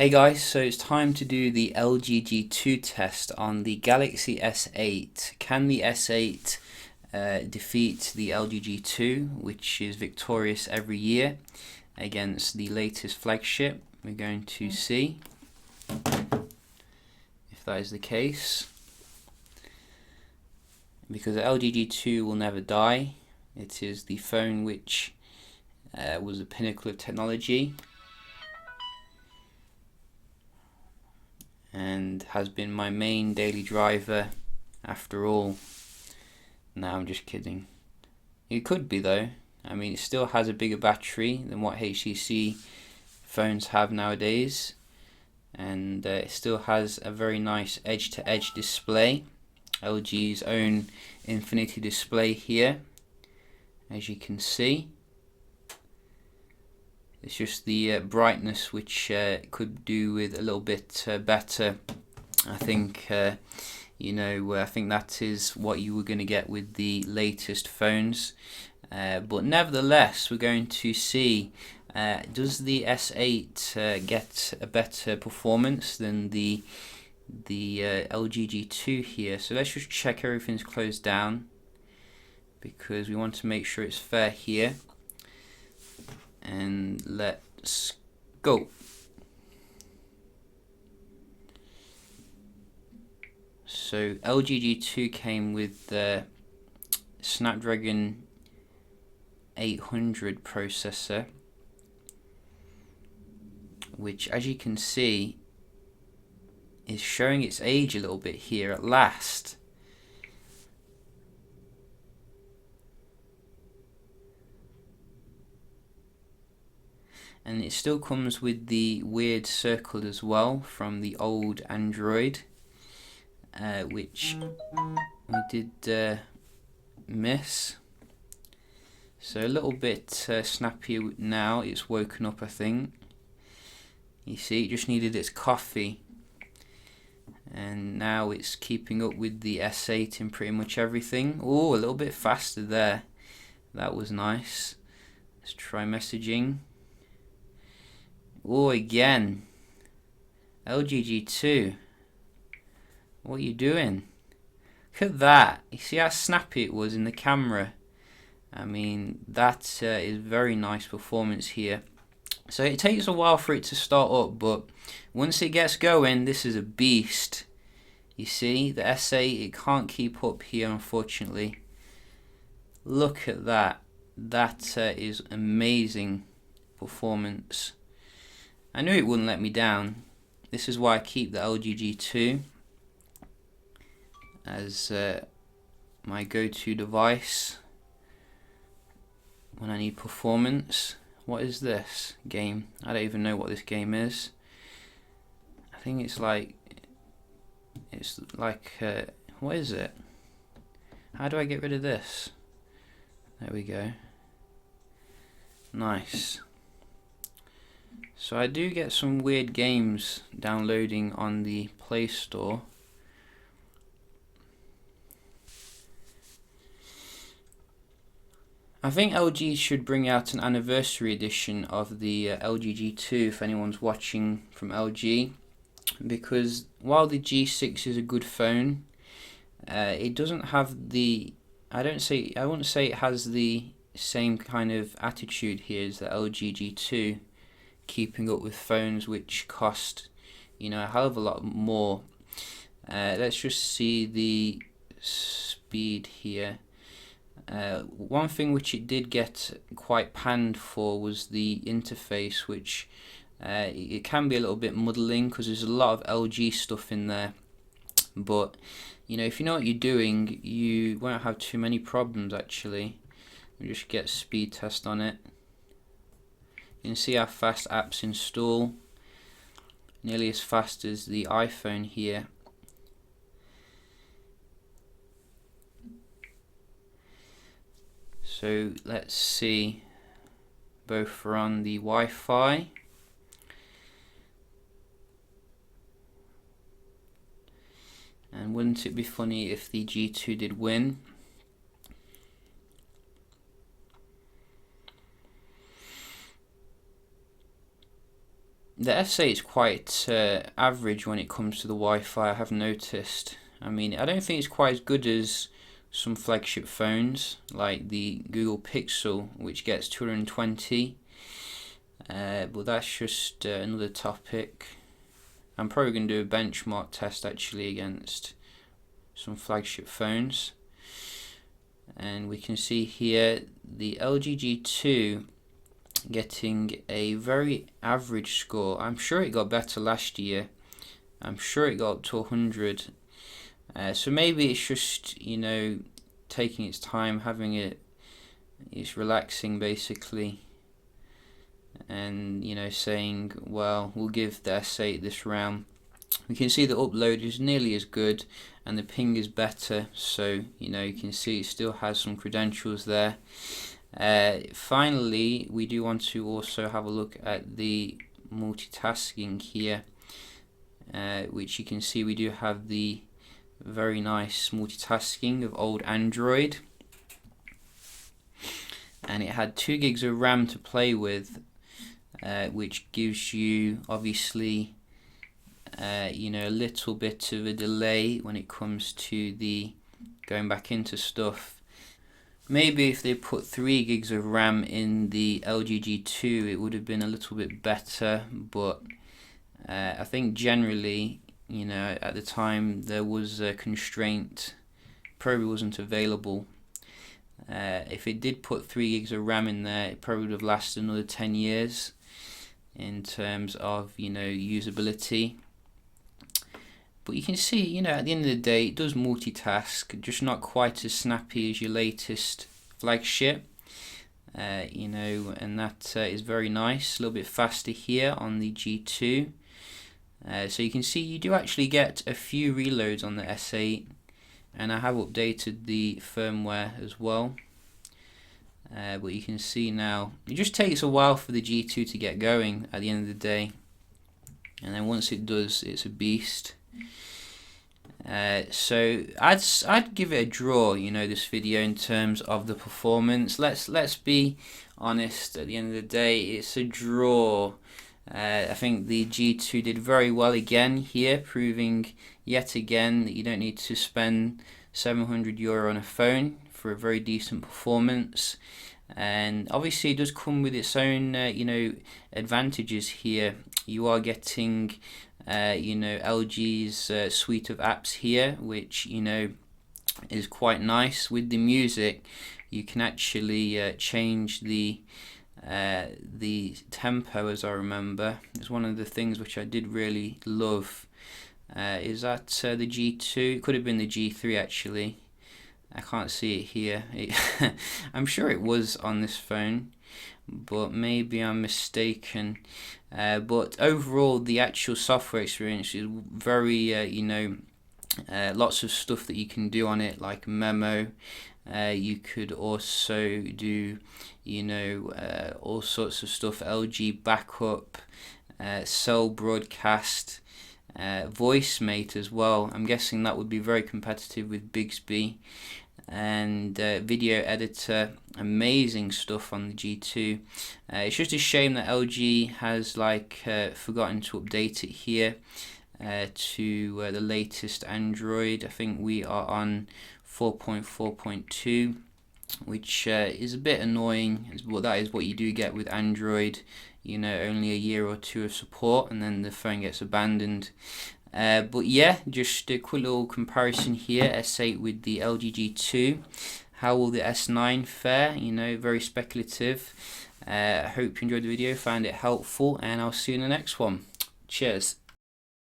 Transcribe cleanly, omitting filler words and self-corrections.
Hey guys, so it's time to do the LGG2 test on the Galaxy S8. Can the S8 defeat the LGG2, which is victorious every year against the latest flagship? We're going to see if that is the case. Because the LGG2 will never die. It is the phone which was the pinnacle of technology and has been my main daily driver after all. No, I'm just kidding. It could be though. I mean, it still has a bigger battery than what HTC phones have nowadays, and it still has a very nice edge-to-edge display. LG's own Infinity display here, as you can see. It's just the brightness which could do with a little bit better. I think I think that is what you were going to get with the latest phones. But nevertheless, we're going to see, does the S8 get a better performance than the LG G2 here? So let's just check everything's closed down, because we want to make sure it's fair here. And let's go. So LG G2 came with the Snapdragon 800 processor, which, as you can see, is showing its age a little bit here at last. And it still comes with the weird circle as well from the old Android, which we did miss. So a little bit snappy now. It's woken up, I think. You see, it just needed its coffee, and now it's keeping up with the S8 in pretty much everything. Oh, a little bit faster there. That was nice. Let's try messaging. Oh, again. LG G2. What are you doing? Look at that. You see how snappy it was in the camera? I mean, that is very nice performance here. So it takes a while for it to start up, but once it gets going, this is a beast. You see, the S8, it can't keep up here, unfortunately. Look at that. That is amazing performance. I knew it wouldn't let me down. This is why I keep the LG G2 as my go-to device when I need performance. What is this game? I don't even know what this game is. I think it's like what is it? How do I get rid of this? There we go. Nice. So I do get some weird games downloading on the Play Store. I think LG should bring out an anniversary edition of the LG G2 if anyone's watching from LG, because while the G6 is a good phone, it doesn't have the, I wouldn't say it has the same kind of attitude here as the LG G2, keeping up with phones which cost, a hell of a lot more. Let's just see the speed here. One thing which it did get quite panned for was the interface, which it can be a little bit muddling because there's a lot of LG stuff in there. But if you know what you're doing, you won't have too many problems actually. Let me just get a speed test on it. You can see how fast apps install, nearly as fast as the iPhone here. So let's see, both are on the Wi-Fi. And wouldn't it be funny if the G2 did win? the S8 is quite average when it comes to the Wi-Fi, I have noticed. I mean, I don't think it's quite as good as some flagship phones like the Google Pixel, which gets 220, but that's just another topic. I'm probably going to do a benchmark test actually against some flagship phones, and we can see here the LG G2 getting a very average score. I'm sure it got better last year. I'm sure it got up to 100. So maybe it's just, taking its time, having it's relaxing basically, and saying, well, we'll give the S8 this RAM. We can see the upload is nearly as good and the ping is better, so you can see it still has some credentials there. Finally, we do want to also have a look at the multitasking here, which you can see we do have the very nice multitasking of old Android, and it had 2 gigs of RAM to play with, which gives you obviously a little bit of a delay when it comes to the going back into stuff. Maybe if they put 3 gigs of RAM in the LG G2 it would have been a little bit better, but I think generally, at the time there was a constraint, probably wasn't available. If it did put 3 gigs of RAM in there, it probably would have lasted another 10 years in terms of usability. But you can see, at the end of the day, it does multitask, just not quite as snappy as your latest flagship, and that is very nice. A little bit faster here on the G2. So you can see you do actually get a few reloads on the S8, and I have updated the firmware as well. But you can see now, it just takes a while for the G2 to get going at the end of the day, and then once it does, it's a beast. So I'd give it a draw, this video, in terms of the performance. Let's be honest, at the end of the day, it's a draw. I think the G2 did very well again here, proving yet again that you don't need to spend €700 on a phone for a very decent performance. And obviously it does come with its own advantages here. You are getting LG's suite of apps here, which is quite nice. With the music, you can actually change the tempo, as I remember. It's one of the things which I did really love. Is that the G2? It could have been the G3 actually. I can't see it here. I'm sure it was on this phone, but maybe I'm mistaken. But overall, the actual software experience is very, lots of stuff that you can do on it, like memo. You could also do, all sorts of stuff. LG backup, cell broadcast, VoiceMate as well. I'm guessing that would be very competitive with Bixby. And video editor, amazing stuff on the G2. It's just a shame that LG has forgotten to update it here to the latest Android. I think we are on 4.4.2, which is a bit annoying, but that is what you do get with Android. Only a year or two of support and then the phone gets abandoned. But yeah, just a quick little comparison here, S8 with the LG G2. How will the S9 fare? Very speculative. I hope you enjoyed the video, found it helpful, and I'll see you in the next one. Cheers.